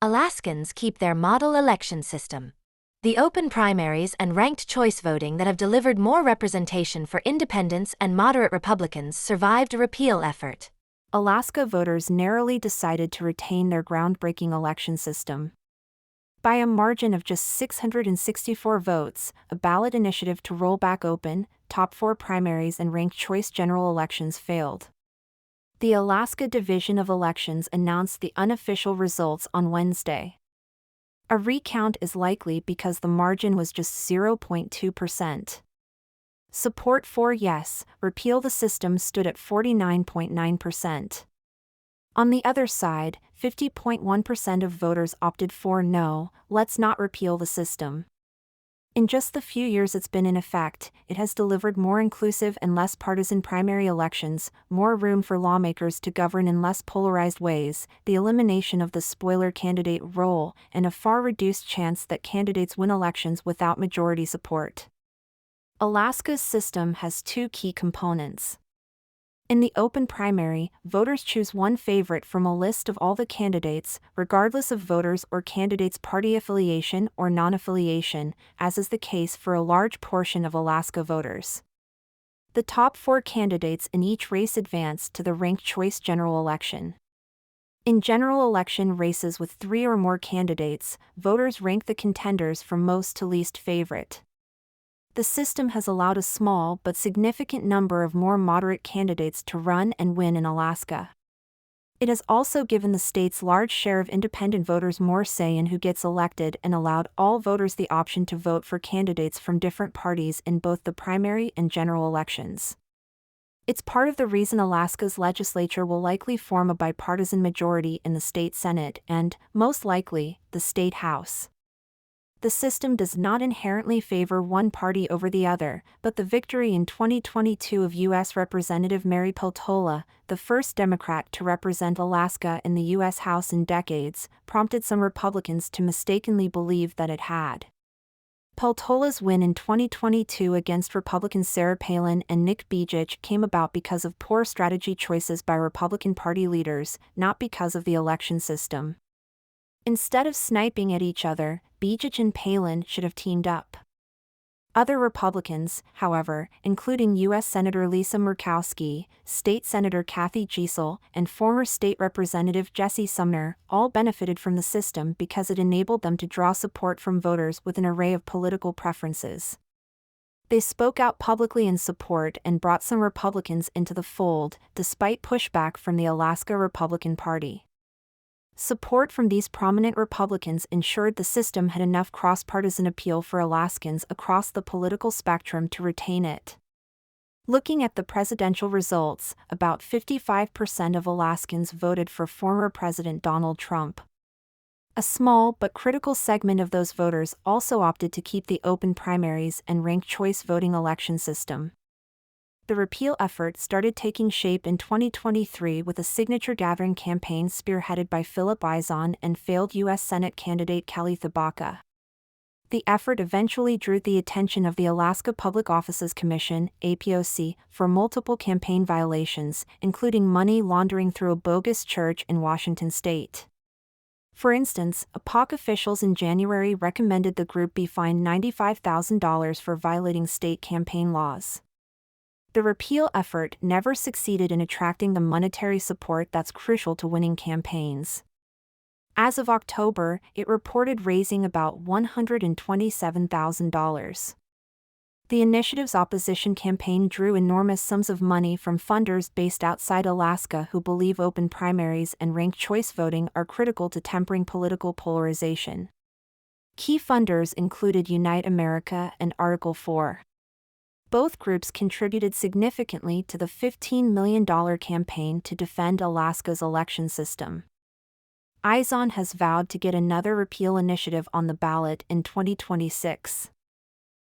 Alaskans keep their model election system. The open primaries and ranked choice voting that have delivered more representation for independents and moderate Republicans survived a repeal effort. Alaska voters narrowly decided to retain their groundbreaking election system. By a margin of just 664 votes, a ballot initiative to roll back open, top 4 primaries and ranked choice general elections failed. The Alaska Division of Elections announced the unofficial results on Wednesday. A recount is likely because the margin was just 0.2%. Support for yes, repeal the system stood at 49.9%. On the other side, 50.1% of voters opted for no, let's not repeal the system. In just the few years it's been in effect, it has delivered more inclusive and less partisan primary elections, more room for lawmakers to govern in less polarized ways, the elimination of the spoiler candidate role, and a far reduced chance that candidates win elections without majority support. Alaska's system has two key components. In the open primary, voters choose one favorite from a list of all the candidates, regardless of voters' or candidates' party affiliation or non-affiliation, as is the case for a large portion of Alaska voters. The top 4 candidates in each race advance to the ranked choice general election. In general election races with 3 or more candidates, voters rank the contenders from most to least favorite. The system has allowed a small but significant number of more moderate candidates to run and win in Alaska. It has also given the state's large share of independent voters more say in who gets elected and allowed all voters the option to vote for candidates from different parties in both the primary and general elections. It's part of the reason Alaska's legislature will likely form a bipartisan majority in the state Senate and, most likely, the state House. The system does not inherently favor one party over the other, but the victory in 2022 of U.S. Representative Mary Peltola, the first Democrat to represent Alaska in the U.S. House in decades, prompted some Republicans to mistakenly believe that it had. Peltola's win in 2022 against Republicans Sarah Palin and Nick Bujicic came about because of poor strategy choices by Republican Party leaders, not because of the election system. Instead of sniping at each other, Bujicic and Palin should have teamed up. Other Republicans, however, including U.S. Senator Lisa Murkowski, State Senator Kathy Giessel, and former State Representative Jesse Sumner, all benefited from the system because it enabled them to draw support from voters with an array of political preferences. They spoke out publicly in support and brought some Republicans into the fold, despite pushback from the Alaska Republican Party. Support from these prominent Republicans ensured the system had enough cross-partisan appeal for Alaskans across the political spectrum to retain it. Looking at the presidential results, about 55% of Alaskans voted for former President Donald Trump. A small but critical segment of those voters also opted to keep the open primaries and ranked choice voting election system. The repeal effort started taking shape in 2023 with a signature-gathering campaign spearheaded by Philip Izon and failed U.S. Senate candidate Kelly Thabaka. The effort eventually drew the attention of the Alaska Public Offices Commission, APOC, for multiple campaign violations, including money laundering through a bogus church in Washington state. For instance, APOC officials in January recommended the group be fined $95,000 for violating state campaign laws. The repeal effort never succeeded in attracting the monetary support that's crucial to winning campaigns. As of October, it reported raising about $127,000. The initiative's opposition campaign drew enormous sums of money from funders based outside Alaska who believe open primaries and ranked choice voting are critical to tempering political polarization. Key funders included Unite America and Article 4. Both groups contributed significantly to the $15 million campaign to defend Alaska's election system. Izon has vowed to get another repeal initiative on the ballot in 2026.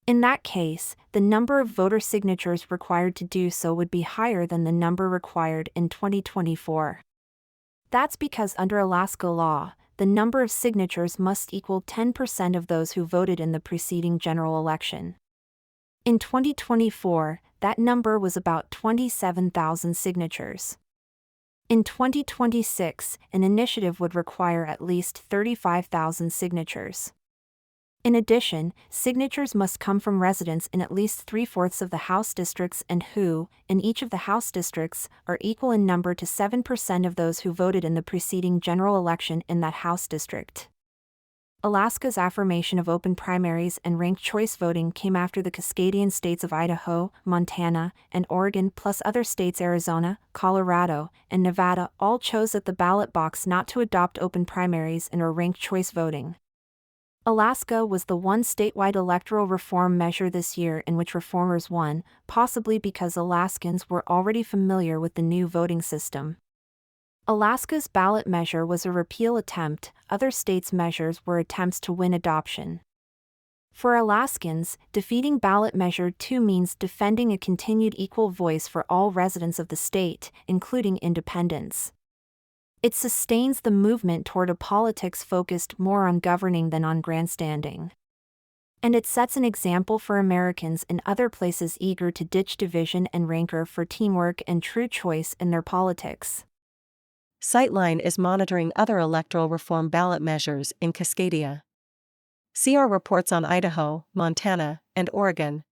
In that case, the number of voter signatures required to do so would be higher than the number required in 2024. That's because under Alaska law, the number of signatures must equal 10% of those who voted in the preceding general election. In 2024, that number was about 27,000 signatures. In 2026, an initiative would require at least 35,000 signatures. In addition, signatures must come from residents in at least 3/4 of the House districts and who, in each of the House districts, are equal in number to 7% of those who voted in the preceding general election in that House district. Alaska's affirmation of open primaries and ranked choice voting came after the Cascadian states of Idaho, Montana, and Oregon, plus other states Arizona, Colorado, and Nevada, all chose at the ballot box not to adopt open primaries and or ranked choice voting. Alaska was the one statewide electoral reform measure this year in which reformers won, possibly because Alaskans were already familiar with the new voting system. Alaska's ballot measure was a repeal attempt, other states' measures were attempts to win adoption. For Alaskans, defeating ballot measure 2 means defending a continued equal voice for all residents of the state, including independents. It sustains the movement toward a politics focused more on governing than on grandstanding. And it sets an example for Americans in other places eager to ditch division and rancor for teamwork and true choice in their politics. Sightline is monitoring other electoral reform ballot measures in Cascadia. See our reports on Idaho, Montana, and Oregon.